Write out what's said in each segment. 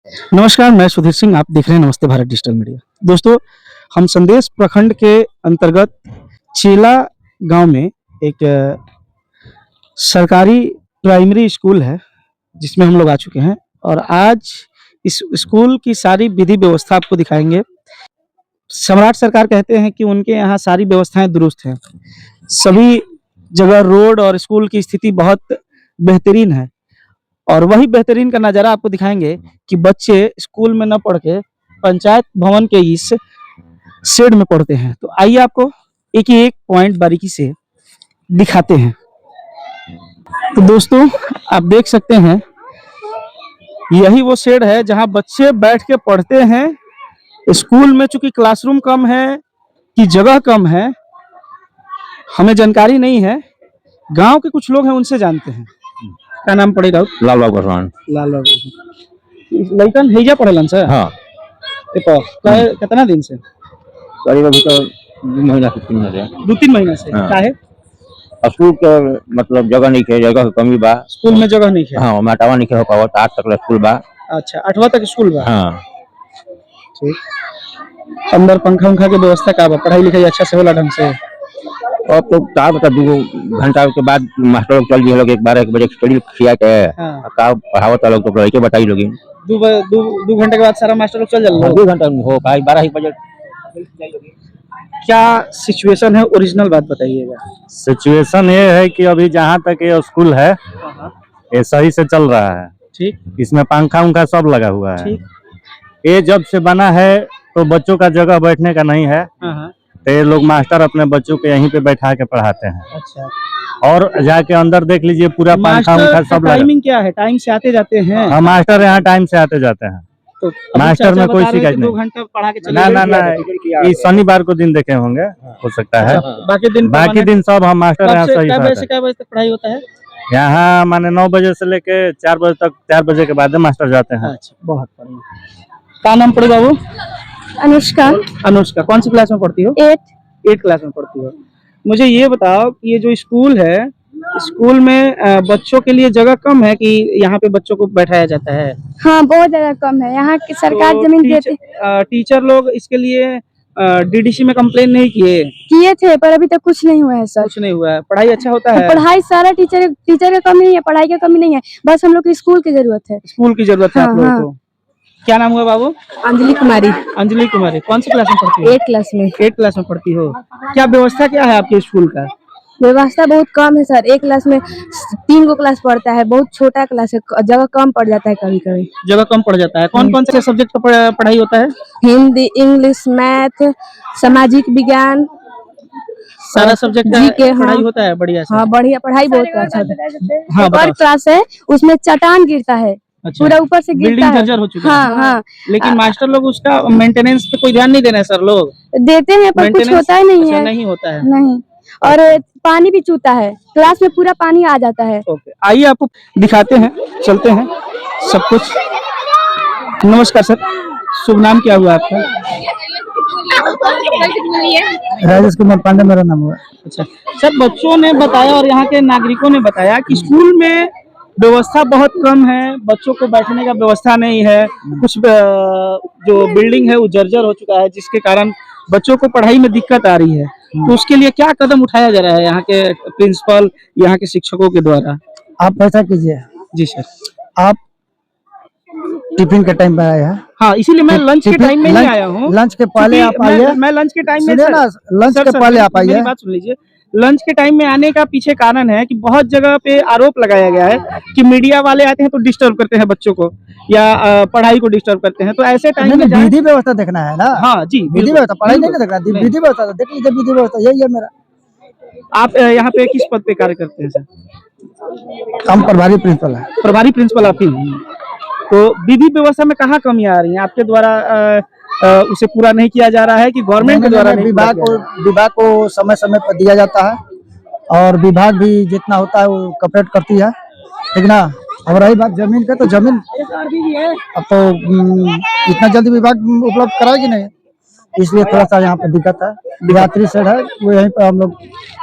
नमस्कार, मैं सुधीर सिंह। आप देख रहे हैं नमस्ते भारत डिजिटल मीडिया। दोस्तों, हम संदेश प्रखंड के अंतर्गत चेला गांव में एक सरकारी प्राइमरी स्कूल है, जिसमें हम लोग आ चुके हैं और आज इस स्कूल की सारी विधि व्यवस्था आपको दिखाएंगे। सम्राट सरकार कहते हैं कि उनके यहाँ सारी व्यवस्थाएं दुरुस्त हैं। सभी जगह रोड और स्कूल की स्थिति बहुत बेहतरीन है और वही बेहतरीन का नज़ारा आपको दिखाएंगे कि बच्चे स्कूल में न पढ़ के पंचायत भवन के इस शेड में पढ़ते हैं। तो आइए आपको एक ही एक पॉइंट बारीकी से दिखाते हैं। तो दोस्तों, आप देख सकते हैं, यही वो शेड है जहां बच्चे बैठ के पढ़ते हैं। स्कूल में चूंकि क्लासरूम कम है कि जगह कम है, हमें जानकारी नहीं है। गांव के कुछ लोग हैं, उनसे जानते हैं। क्या नाम पड़ेगा? लाल बाबू पासवान। लाल बाबू लड़कन हैजा पढ़ेलन सर। हाँ, कितना दिन से? करीब अभी तो 2 महीना से 3 महीने से। 2-3 महीना से। हाँ। काहे? स्कूल के मतलब जगह नहीं है, जगह की कमी बा। स्कूल में जगह नहीं है। हाँ, माटावा नहीं हो पावत। 8 तक स्कूल बा। अच्छा, 8वां तक स्कूल बा। हाँ, ठीक। अंदर पंखा उंखा की व्यवस्था का बा? पढ़ाई लिखाई अच्छा से होला ढंग से? और तो का बता 2 घंटा के बाद मास्टर लोग चल दिए लोग। 1 बजे स्टडी किया के हाँ। का पढ़ावत लोग तो पढ़ाई के बताई लोग। 2 घंटे के बाद सारा मास्टर लोग चल जाते। 2 घंटा हो पाई 12 बजे। क्या सिचुएशन है? ओरिजिनल बात बताइएगा। सिचुएशन ये है कि अभी जहाँ तक ये स्कूल है ये सही से चल रहा है। ठीक। इसमें पंखा उंखा सब लगा हुआ है। ठीक। ये जब से बना है तो बच्चों का जगह बैठने का नहीं है, हाँ। तो ये लोग मास्टर अपने बच्चों को यहीं पे बैठा के पढ़ाते हैं। अच्छा। और जाके अंदर देख लीजिए, पूरा पंखा उंखा सब लगा। टाइमिंग क्या है? टाइम से आते जाते हैं? हाँ, मास्टर यहाँ टाइम से आते जाते हैं। तो मास्टर में कोई शिकायत नहीं। 2 घंटा पढ़ा के चले ना गए? ये शनिवार को दिन देखे होंगे, हो सकता है। बाकी दिन सब हम मास्टर यहाँ सही कै बजे से कै बजे तक पढ़ाई होता है? यहाँ माने 9 बजे से लेके 4 बजे तक। 4 बजे के बाद मास्टर जाते हैं। अच्छा, बहुत बढ़िया। क्या नाम पड़े बाबू? अनुष्का। अनुष्का, कौन सी क्लास में पढ़ती हो? 8 क्लास में पढ़ती हो। मुझे ये बताओ कि ये जो स्कूल है, स्कूल में बच्चों के लिए जगह कम है कि यहाँ पे बच्चों को बैठाया जाता है? हाँ, बहुत जगह कम है। यहाँ की सरकार तो जमीन देती। टीचर लोग इसके लिए डीडीसी में कंप्लेन नहीं किए थे, पर अभी तक कुछ नहीं हुआ है सर। कुछ नहीं हुआ है। पढ़ाई अच्छा होता है? पढ़ाई सारा टीचर की कमी नहीं है, पढ़ाई की कमी नहीं है, बस हम लोग को स्कूल की जरूरत है। स्कूल की जरूरत है आप लोगों को। क्या नाम हुआ बाबू? अंजलि कुमारी। अंजलि कुमारी, कौन सी क्लास में पढ़ती हो? 8 क्लास में। 8 क्लास में पढ़ती हो। क्या व्यवस्था क्या है आपके स्कूल का? व्यवस्था बहुत कम है सर। 1 क्लास में 3 क्लास पढ़ता है, बहुत छोटा क्लास है, जगह कम पड़ जाता है। कभी कभी जगह कम पड़ जाता है। कौन कौन से सब्जेक्ट का पढ़ाई होता है? हिंदी, इंग्लिश, मैथ, सामाजिक विज्ञान, सारा सब्जेक्ट जीके। पढ़ाई होता है बढ़िया से? हाँ, बढ़िया पढ़ाई बहुत अच्छा होता है। हाँ, और क्लास है उसमें चट्टान गिरता है। अच्छा। पूरा ऊपर से गिरता बिल्डिंग है। जर्जर हो चुका है। हाँ हाँ। लेकिन मास्टर लोग उसका मेंटेनेंस पे कोई ध्यान नहीं दे रहे हैं सर लोग? देते हैं पर कुछ होता ही नहीं है। नहीं होता है। नहीं। और पानी भी चूता है, क्लास में पूरा पानी आ जाता है। ओके, आइए आपको दिखाते हैं, चलते हैं सब कुछ। नमस्कार सर, शुभ नाम क्या हुआ आपका? राजेश कुमार पांडे मेरा नाम हुआ। अच्छा सर, बच्चों ने बताया और यहाँ के नागरिकों ने बताया कि स्कूल में व्यवस्था बहुत कम है, बच्चों को बैठने का व्यवस्था नहीं है। कुछ जो बिल्डिंग है वो जर्जर हो चुका है, जिसके कारण बच्चों को पढ़ाई में दिक्कत आ रही है। तो उसके लिए क्या कदम उठाया जा रहा है यहाँ के प्रिंसिपल, यहाँ के शिक्षकों के द्वारा? आप ऐसा कीजिए। जी सर। आप टिफिन के टाइम पे आए हैं। हाँ, इसीलिए मैं लंच के टाइम में नहीं आया हूँ। लंच के पहले आप आइए। मैं लंच के टाइम में लंच के पहले आप आइए। मेरी बात सुन लीजिए। लंच के टाइम में आने का पीछे कारण है कि बहुत जगह पे आरोप लगाया गया है कि मीडिया वाले आते हैं तो डिस्टर्ब करते हैं बच्चों को या पढ़ाई को डिस्टर्ब करते हैं। तो ऐसे टाइम में विधि व्यवस्था देखना है ना। हाँ जी, विधि व्यवस्था, पढ़ाई नहीं देखना, विधि व्यवस्था देख लीजिए। विधि व्यवस्था यही है मेरा। आप यहाँ पे किस पद पे कार्य करते हैं सर? हम प्रभारी प्रिंसिपल है। प्रभारी प्रिंसिपल आप ही हैं। तो विधि व्यवस्था में कहाँ कमियां आ रही हैं? आपके द्वारा उसे पूरा नहीं किया जा रहा है कि गवर्नमेंट के द्वारा? विभाग को समय समय पर दिया जाता है और विभाग भी जितना होता है वो कॉपरेट करती है, ठीक ना। और रही बात जमीन का, तो जमीन अब तो इतना जल्दी विभाग उपलब्ध कराएगी नहीं। इसलिए थोड़ा सा यहाँ पे दिक्कत है। यात्री सेड है वो यहीं पर हम लोग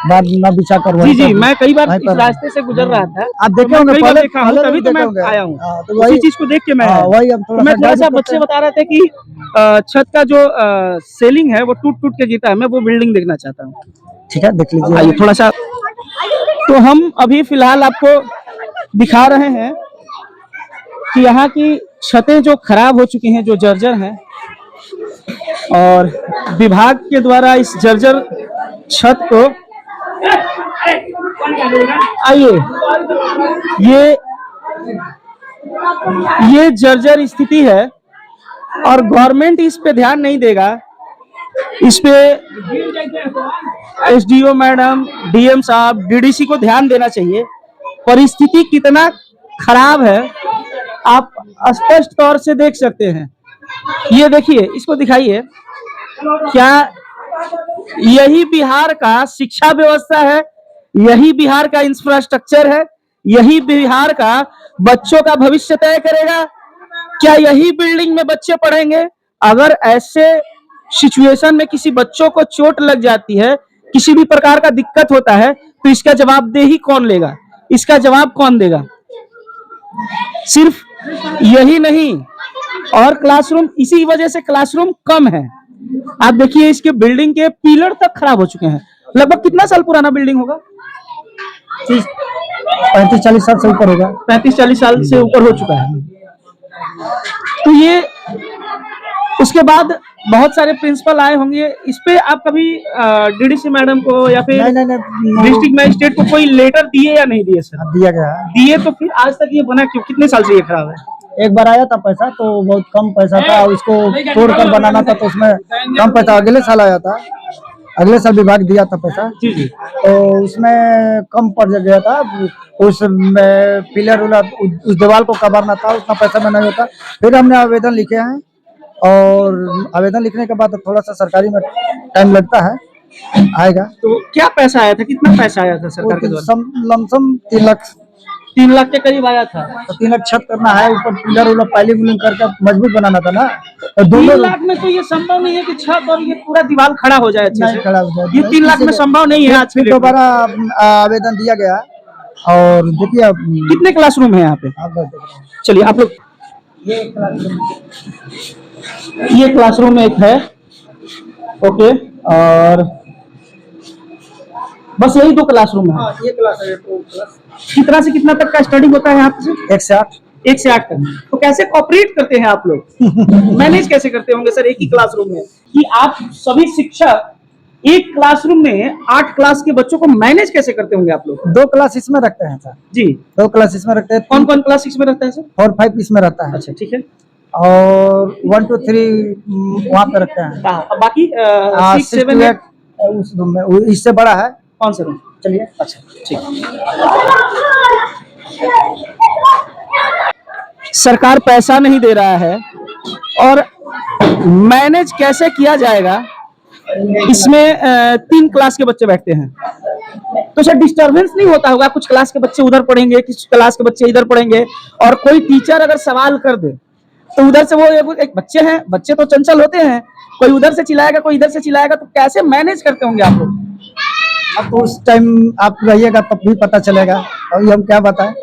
बाद न बिछा कर जी वहीं जी, पर- मैं कई बार वहीं इस पर- रास्ते से गुजर रहा था, आप तो देखे मैं होंगे कई बार पहले देखा हूँ, तभी तो मैं आया हूँ। तो उसी वही चीज को देख के मैं आया हूँ। वही हम तो थोड़ा मैं थोड़ा सा guide बच्चे करते बता रहे थे कि छत का जो सेलिंग है वो टूट टूट के गिरता है, मैं वो बिल्डिंग देखना चाहता हूँ। हैं। ठीक है, देख लीजिए। आइए थोड़ा सा, तो हम अभी फिलहाल आपको दिखा रहे हैं कि यहाँ की छतें जो खराब हो चुकी हैं, जो जर्जर हैं, और विभाग के द्वारा इस जर्जर छत को, आइए, ये जर्जर स्थिति है और गवर्नमेंट इस पे ध्यान नहीं देगा। इस पे एसडीओ मैडम, डीएम साहब, डीडीसी को ध्यान देना चाहिए। परिस्थिति कितना खराब है आप स्पष्ट तौर से देख सकते हैं। ये देखिए, इसको दिखाइए, क्या यही बिहार का शिक्षा व्यवस्था है? यही बिहार का इंफ्रास्ट्रक्चर है? यही बिहार का बच्चों का भविष्य तय करेगा? क्या यही बिल्डिंग में बच्चे पढ़ेंगे? अगर ऐसे सिचुएशन में किसी बच्चों को चोट लग जाती है, किसी भी प्रकार का दिक्कत होता है, तो इसका जवाबदेही कौन लेगा? इसका जवाब कौन देगा? सिर्फ यही नहीं, और क्लासरूम, इसी वजह से क्लासरूम कम है। आप देखिए, इसके बिल्डिंग के पिलर तक खराब हो चुके हैं। लगभग कितना साल पुराना बिल्डिंग होगा? 35-40 साल से ऊपर होगा। 35-40 साल से ऊपर हो चुका है। तो ये, उसके बाद बहुत सारे प्रिंसिपल आए होंगे। इस पे आप कभी डीडीसी मैडम को या फिर नहीं, डिस्ट्रिक्ट मजिस्ट्रेट को कोई लेटर दिए या नहीं दिए? सर दिया गया है। दिए, तो फिर आज तक ये बना क्यों? कितने साल से ये खराब है? एक बार आया था पैसा, तो बहुत कम पैसा था, और उसको तोड़कर बनाना था, तो उसमें कम पैसा। अगले साल आया था, अगले साल विभाग दिया था पैसा, जी जी। तो उसमें कम पड़ गया था। उस पिलर उलर, उस दीवार को कबारना था, उतना पैसा में नहीं होता। फिर हमने आवेदन लिखे हैं, और आवेदन लिखने के बाद थोड़ा सा सरकारी में टाइम लगता है, आएगा। तो क्या पैसा आया था? कितना पैसा आया था सरकार के द्वारा? लमसम 3 लाख के करीब आया था। तो 3 लाख छत करना है, ऊपर पिलर उलर पाइलिंग उलिंग करके मजबूत बनाना था ना। तो 3 दोनों लाख में तो ये संभव नहीं है कि छत और ये पूरा दीवार खड़ा हो जाए अच्छे नहीं से। खड़ा हो जाए। ये 3 लाख में संभव नहीं है आज के फिर डेट में। दोबारा आवेदन दिया गया, और देखिए अब कितने क्लासरूम है यहाँ पे? आप देख रहे हैं। चलिए आप लोग, ये क्लासरूम एक है, ओके, और बस यही 2 क्लासरूम है। ये क्लास है, तो क्लास कितना से कितना तक का स्टडी होता है यहाँ पे? 1 से 8। 1 से 8 तक। तो कैसे कोऑपरेट करते हैं आप लोग? मैनेज कैसे करते होंगे सर एक ही क्लासरूम में, कि आप सभी शिक्षक एक क्लासरूम में 8 क्लास के बच्चों को मैनेज कैसे करते होंगे आप लोग? 2 क्लास इसमें रखते हैं सर, जी। 2 क्लास इसमें रखते हैं। कौन कौन क्लास इसमें रहता है सर? 4, 5 इसमें रहता है, अच्छा, ठीक है। और 1 2 3 वहाँ पे रखते हैं। अब बाकी 6 6 7 to 8 8 उस रूम में, इससे बड़ा है। कौन सा रूम? चलिए, अच्छा, ठीक। सरकार पैसा नहीं दे रहा है, और मैनेज कैसे किया जाएगा? इसमें 3 क्लास के बच्चे बैठते हैं, तो सर डिस्टरबेंस नहीं होता होगा? कुछ क्लास के बच्चे उधर पढ़ेंगे, कुछ क्लास के बच्चे इधर पढ़ेंगे, और कोई टीचर अगर सवाल कर दे तो उधर से वो एक बच्चे हैं, बच्चे तो चंचल होते हैं, कोई उधर से चिल्लाएगा, कोई इधर से चिल्लाएगा, तो कैसे मैनेज करते होंगे आप लोग? अब तो उस टाइम आप रहिएगा तब भी पता चलेगा, अभी हम क्या बताएं।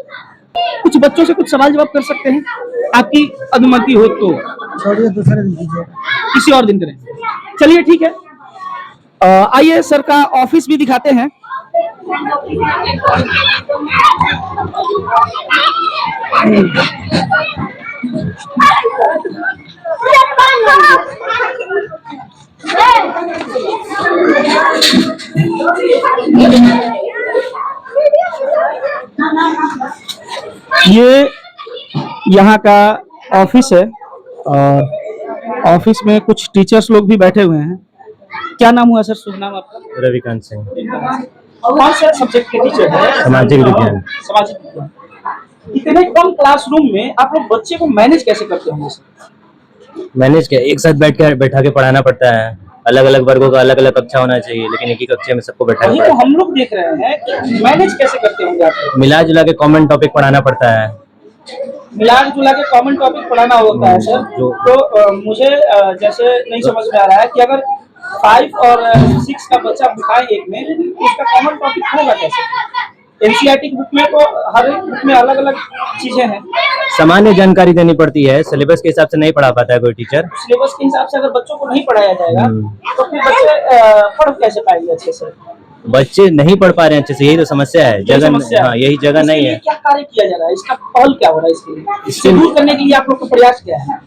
कुछ बच्चों से कुछ सवाल जवाब कर सकते हैं, आपकी अनुमति हो तो? छोड़िए, दूसरे दिन कीजिए। किसी और दिन करें, चलिए ठीक है। आइए सर का ऑफिस भी दिखाते हैं। ये यहाँ का ऑफिस है, और ऑफिस में कुछ टीचर्स लोग भी बैठे हुए हैं। क्या नाम हुआ सर? शुभ नाम आपका? रविकांत सिंह, कौन से सब्जेक्ट के टीचर हैं? सामाजिक विज्ञान। सामाजिक विज्ञान। इतने कम क्लासरूम में आप लोग बच्चे को मैनेज कैसे करते होंगे सर? मैनेज क्या, एक साथ बैठा के पढ़ाना पड़ता है। अलग अलग वर्गों का अलग अलग कक्षा होना चाहिए, लेकिन एक ही कक्षा में सबको बैठाना वही पड़ता तो हम लोग देख रहे हैं कि मैनेज कैसे करते होंगे आप लोग? है। मिला जुला के कॉमन टॉपिक पढ़ाना पड़ता है। मिला जुला के कॉमन टॉपिक पढ़ाना होता है सर। तो मुझे जैसे नहीं समझ में आ रहा है कि अगर 5 और 6 का बच्चा बिठाए एक में, तो उसका कॉमन टॉपिक होगा कैसे? एनसीईआरटी बुक में तो हर एक बुक में अलग अलग चीजें हैं। सामान्य जानकारी देनी पड़ती है, सिलेबस के हिसाब से नहीं पढ़ा पाता है कोई टीचर। सिलेबस के हिसाब से अगर बच्चों को नहीं पढ़ाया जाएगा तो फिर बच्चे पढ़ कैसे पाएंगे अच्छे से? बच्चे नहीं पढ़ पा रहे हैं अच्छे से, यही तो समस्या है। जगह, हाँ, यही जगह नहीं है। क्या कार्य किया जा रहा है? इसका पहल क्या हो रहा है? इसके लिए इससे दूर करने के लिए आप लोग का प्रयास क्या है?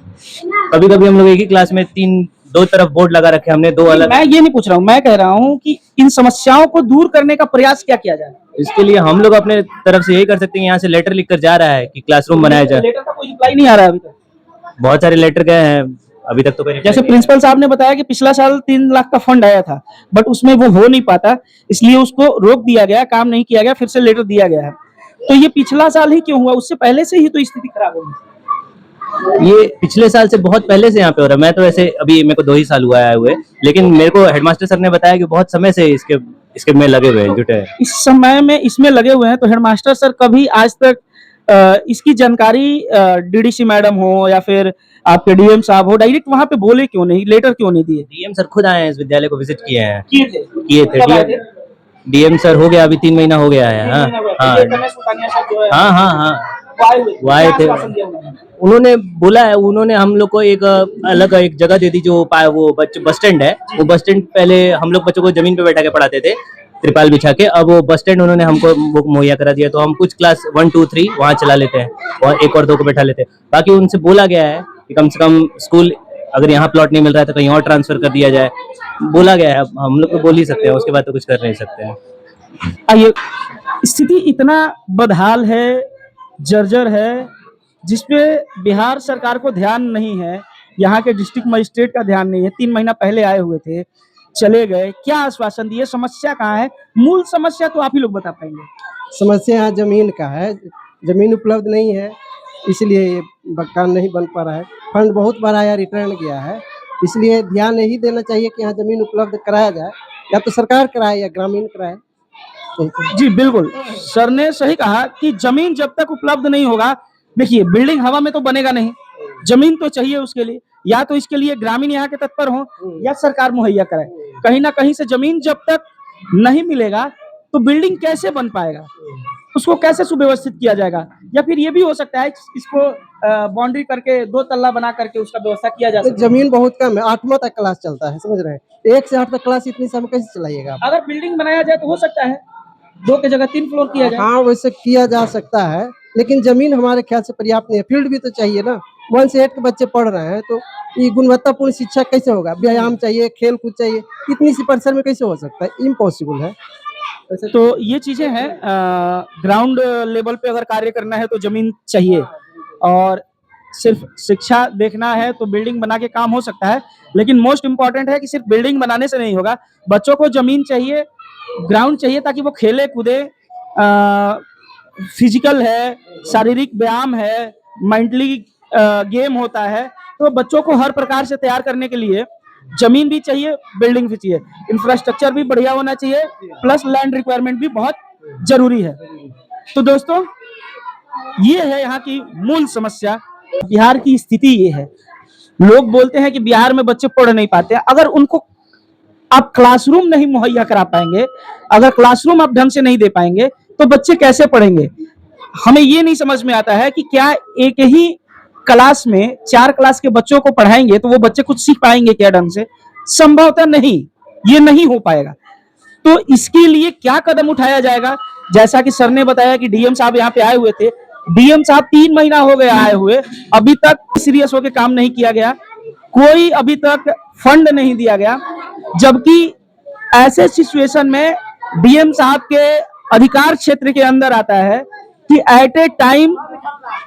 कभी कभी हम लोग एक ही क्लास में 2 तरफ बोर्ड लगा रखे हमने, 2 अलग। मैं ये नहीं पूछ रहा हूँ, मैं कह रहा हूँ कि इन समस्याओं को दूर करने का प्रयास क्या किया जाए? इसके लिए हम लोग अपने तरफ से यही कर सकते हैं, यहाँ से लेटर लिख कर जा रहा है कि क्लासरूम बनाया जाए। लेटर का कोई रिप्लाई नहीं आ रहा है अभी तक। बहुत सारे लेटर गए हैं, अभी तक तो कोई जैसे प्रिंसिपल साहब ने बताया कि पिछला साल 3 लाख का फंड आया था, बट उसमें वो हो नहीं पाता, इसलिए उसको रोक दिया गया, काम नहीं किया गया, फिर से लेटर दिया गया है। तो ये पिछला साल ही क्यों हुआ? उससे पहले से ही तो स्थिति खराब होगी। ये पिछले साल से बहुत पहले से यहाँ पे हो रहा है। मैं तो ऐसे अभी मेरे को 2 ही साल हुआ है हुए, लेकिन मेरे को हेडमास्टर सर ने बताया कि बहुत समय से इसके में लगे हुए हैं, जुटे हैं। इस समय में इसमें लगे हुए हैं, तो हेडमास्टर सर कभी आज तक इसकी जानकारी डीडीसी मैडम हो या फिर आपके डीएम साहब हो, डायरेक्ट वहां पे बोले क्यों नहीं, लेटर क्यों नहीं दिए? डीएम सर खुद आए हैं, इस विद्यालय को विजिट किए हैं। किए थे? कब आए थे? डीएम सर हो गया अभी 3 महीना हो गया है। हाँ हाँ हाँ हाँ वो आए थे। उन्होंने बोला है, उन्होंने हम लोग को एक अलग एक जगह दे दी, जो वो बस स्टैंड है। वो बस स्टैंड पहले हम लोग बच्चों को जमीन पे बैठा के पढ़ाते थे, त्रिपाल बिछा के। अब वो बस स्टैंड उन्होंने हमको बुक मुहैया करा दिया, तो हम कुछ क्लास 1, 2, 3 वहाँ चला लेते हैं और 1 और 2 को बैठा लेते हैं। बाकी उनसे बोला गया है कि कम से कम स्कूल अगर यहाँ प्लॉट नहीं मिल रहा है तो कहीं और ट्रांसफर कर दिया जाए, बोला गया है। हम लोग तो बोल ही सकते हैं, उसके बाद तो कुछ कर नहीं सकते हैं। आइए, स्थिति इतना बदहाल है, जर्जर है, जिसपे बिहार सरकार को ध्यान नहीं है, यहाँ के डिस्ट्रिक्ट मजिस्ट्रेट का ध्यान नहीं है। 3 महीना पहले आए हुए थे, चले गए, क्या आश्वासन दिए? समस्या कहाँ है? मूल समस्या तो आप ही लोग बता पाएंगे। समस्या यहाँ जमीन का है, जमीन उपलब्ध नहीं है, इसलिए ये मकान नहीं बन पा रहा है। फंड बहुत बार आया, रिटर्न गया है, इसलिए ध्यान यही देना चाहिए कि यहाँ जमीन उपलब्ध कराया जाए, या तो सरकार कराए या ग्रामीण कराए। जी बिल्कुल, सर ने सही कहा कि जमीन जब तक उपलब्ध नहीं होगा, देखिए बिल्डिंग हवा में तो बनेगा नहीं, जमीन तो चाहिए उसके लिए। या तो इसके लिए ग्रामीण यहाँ के तत्पर हो या सरकार मुहैया कराए। कहीं ना कहीं से जमीन जब तक नहीं मिलेगा तो बिल्डिंग कैसे बन पाएगा, उसको कैसे सुव्यवस्थित किया जाएगा? या फिर ये भी हो सकता है इसको बाउंड्री करके 2 तल्ला बना करके उसका व्यवस्था किया जा सकता है। जमीन बहुत कम है, 8वां तक क्लास चलता है, समझ रहे हैं। 1 से 8 तक क्लास इतनी समय कैसे चलाइएगा? अगर बिल्डिंग बनाया जाए तो हो सकता है 2 की जगह 3 फ्लोर किया जाए। हाँ, वैसे किया जा सकता है, लेकिन जमीन हमारे ख्याल से पर्याप्त नहीं है। फील्ड भी तो चाहिए ना। 1 से 8 के बच्चे पढ़ रहे हैं, तो ये गुणवत्तापूर्ण शिक्षा कैसे होगा? व्यायाम चाहिए, खेल कूद चाहिए, इतनी सी परिसर में कैसे हो सकता है? इम्पॉसिबल है। तो ये चीजें हैं, ग्राउंड लेवल पे अगर कार्य करना है तो जमीन चाहिए, और सिर्फ शिक्षा देखना है तो बिल्डिंग बना के काम हो सकता है। लेकिन मोस्ट इम्पोर्टेंट है कि सिर्फ बिल्डिंग बनाने से नहीं होगा, बच्चों को जमीन चाहिए, ग्राउंड चाहिए, ताकि वो खेले कूदे। फिजिकल है, शारीरिक व्यायाम है, मेंटली गेम होता है, तो बच्चों को हर प्रकार से तैयार करने के लिए जमीन भी चाहिए, बिल्डिंग भी चाहिए, इंफ्रास्ट्रक्चर भी बढ़िया होना चाहिए, प्लस लैंड रिक्वायरमेंट भी बहुत जरूरी है। तो दोस्तों, ये है यहाँ की मूल समस्या। बिहार की स्थिति ये है। लोग बोलते हैं कि बिहार में बच्चे पढ़ नहीं पाते। अगर उनको आप क्लासरूम नहीं मुहैया करा पाएंगे, अगर क्लासरूम आप ढंग से नहीं दे पाएंगे, तो बच्चे कैसे पढ़ेंगे? हमें ये नहीं समझ में आता है कि क्या एक ही क्लास में 4 क्लास के बच्चों को पढ़ाएंगे तो वो बच्चे कुछ सीख पाएंगे क्या ढंग से? संभवतः नहीं, ये नहीं हो पाएगा। तो इसके लिए क्या कदम उठाया जाएगा? जैसा कि सर ने बताया कि डीएम साहब यहाँ पे आए हुए थे, डीएम साहब 3 महीना हो गया आए हुए, अभी तक सीरियस होकर काम नहीं किया गया, कोई अभी तक फंड नहीं दिया गया। जबकि ऐसे सिचुएशन में डीएम साहब के अधिकार क्षेत्र के अंदर आता है कि एट ए टाइम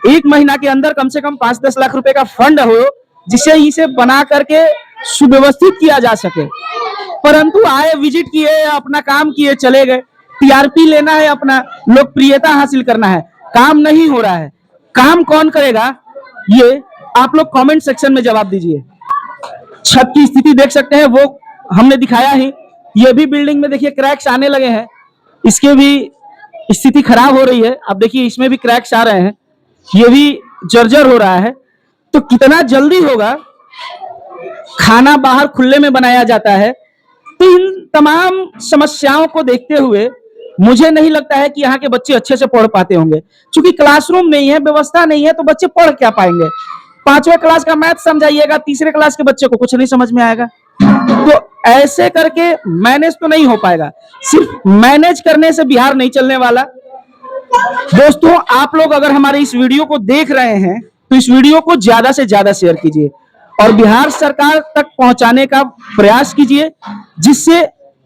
1 महीना के अंदर कम से कम 5-10 लाख रुपए का फंड हो, जिसे इसे बना करके सुव्यवस्थित किया जा सके। परंतु आए, विजिट किए, अपना काम किए, चले गए। टीआरपी लेना है, अपना लोकप्रियता हासिल करना है, काम नहीं हो रहा है। काम कौन करेगा, ये आप लोग कमेंट सेक्शन में जवाब दीजिए। छत की स्थिति देख सकते हैं, वो हमने दिखाया ही। ये भी बिल्डिंग में देखिए क्रैक्स आने लगे हैं, इसके भी स्थिति खराब हो रही है। अब देखिए इसमें भी क्रैक्स आ रहे हैं, ये भी जर्जर हो रहा है तो कितना जल्दी होगा। खाना बाहर खुले में बनाया जाता है। तो इन तमाम समस्याओं को देखते हुए मुझे नहीं लगता है कि यहाँ के बच्चे अच्छे से पढ़ पाते होंगे, क्योंकि क्लासरूम नहीं है, व्यवस्था नहीं है, तो बच्चे पढ़ क्या पाएंगे। 5वें क्लास का मैथ समझाइएगा, तीसरे क्लास के बच्चे को कुछ नहीं समझ में आएगा। तो ऐसे करके मैनेज तो नहीं हो पाएगा। सिर्फ मैनेज करने से बिहार नहीं चलने वाला। दोस्तों, आप लोग अगर हमारे इस वीडियो को देख रहे हैं तो इस वीडियो को ज्यादा से ज्यादा शेयर कीजिए और बिहार सरकार तक पहुंचाने का प्रयास कीजिए, जिससे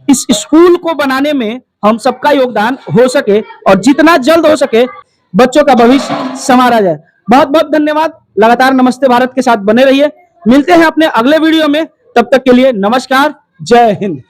इस स्कूल को बनाने में हम सबका योगदान हो सके और जितना जल्द हो सके बच्चों का भविष्य संवारा जाए। बहुत बहुत धन्यवाद। लगातार नमस्ते भारत के साथ बने रहिए। मिलते हैं अपने अगले वीडियो में, तब तक के लिए नमस्कार, जय हिंद।